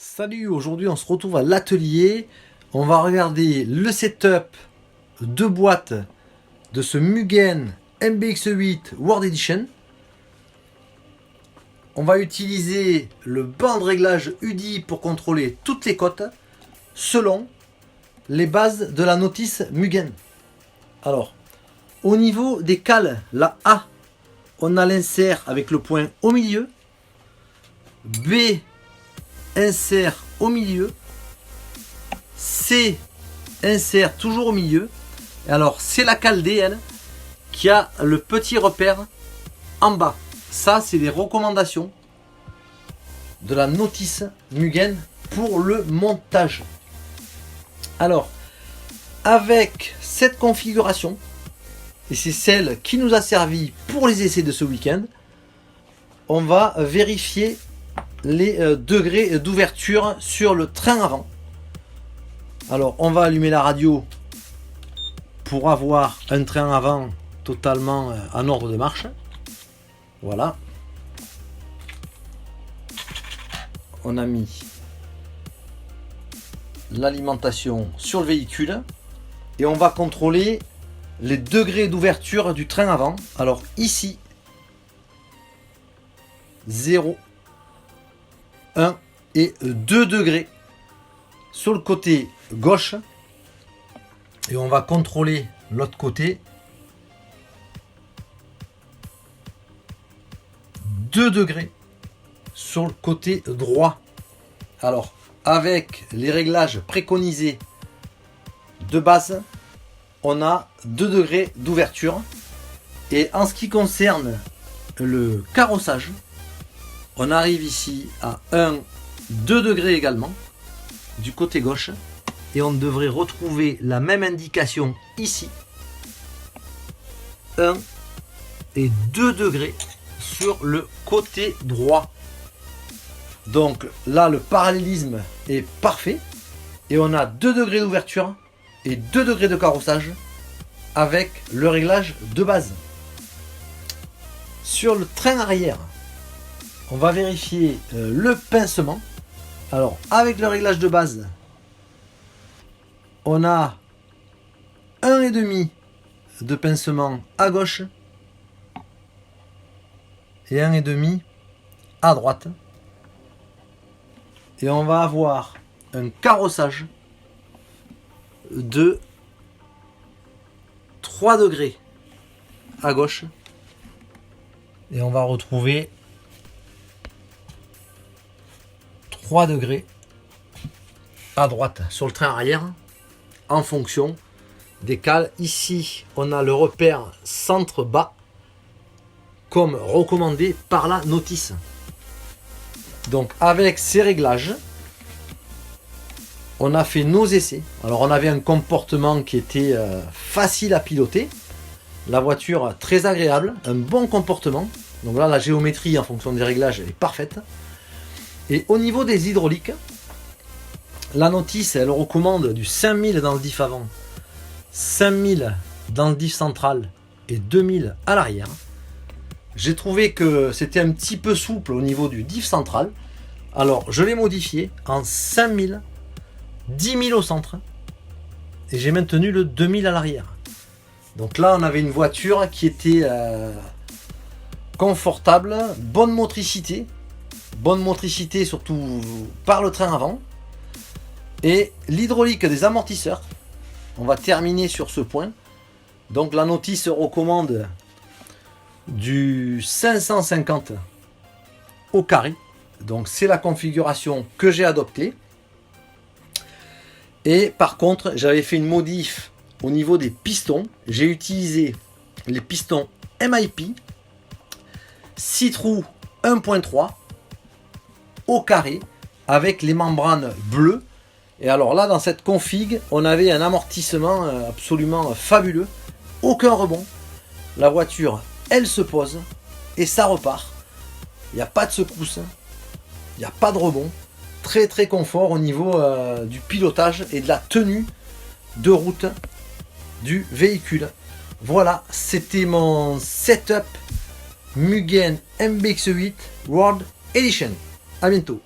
Salut, aujourd'hui on se retrouve à l'atelier. On va regarder le setup de boîte de ce Mugen MBX8 World Edition. On va utiliser le banc de réglage UDI pour contrôler toutes les cotes selon les bases de la notice Mugen. Alors, au niveau des cales, la A, on a l'insert avec le point au milieu. B, insert au milieu. C, insert toujours au milieu. Et alors, c'est la cale D, elle, qui a le petit repère en bas. Ça, c'est les recommandations de la notice Mugen pour le montage. Alors, avec cette configuration, et c'est celle qui nous a servi pour les essais de ce week-end, on va vérifier les degrés d'ouverture sur le train avant. Alors, on va allumer la radio pour avoir un train avant totalement en ordre de marche. Voilà. On a mis l'alimentation sur le véhicule et on va contrôler les degrés d'ouverture du train avant. Alors ici, 0, 1 et 2 degrés sur le côté gauche. Et on va contrôler l'autre côté. 2 degrés sur le côté droit. Alors, avec les réglages préconisés de base, on a 2 degrés d'ouverture. Et en ce qui concerne le carrossage, on arrive ici à 2 degrés également du côté gauche. Et on devrait retrouver la même indication ici. 1 et 2 degrés sur le côté droit. Donc là, le parallélisme est parfait. Et on a 2 degrés d'ouverture et 2 degrés de carrossage avec le réglage de base. Sur le train arrière, on va vérifier le pincement. Alors, avec le réglage de base, on a 1,5 de pincement à gauche et 1,5 à droite. Et on va avoir un carrossage de 3 degrés à gauche. Et on va retrouver 3 degrés à droite sur le train arrière en fonction des cales. Ici, on a le repère centre bas comme recommandé par la notice. Donc avec ces réglages, on a fait nos essais. Alors on avait un comportement qui était facile à piloter. La voiture très agréable, un bon comportement. Donc là, la géométrie en fonction des réglages est parfaite. Et au niveau des hydrauliques, la notice, elle recommande du 5000 dans le diff avant, 5000 dans le diff central et 2000 à l'arrière. J'ai trouvé que c'était un petit peu souple au niveau du diff central. Alors je l'ai modifié en 5000, 10 000 au centre et j'ai maintenu le 2000 à l'arrière. Donc là on avait une voiture qui était confortable, bonne motricité surtout par le train avant. Et l'hydraulique des amortisseurs, on va terminer sur ce point. Donc la notice recommande du 550 au carré. Donc c'est la configuration que j'ai adoptée. Et par contre, j'avais fait une modif au niveau des pistons. J'ai utilisé les pistons MIP 6 trous 1.3 au carré avec les membranes bleues. Et alors là, dans cette config, on avait un amortissement absolument fabuleux. Aucun rebond. La voiture, elle se pose et ça repart. Il n'y a pas de secousse. Il n'y a pas de rebond. Très très confort au niveau du pilotage et de la tenue de route du véhicule. Voilà, c'était mon setup Mugen MBX8 World Edition. À bientôt.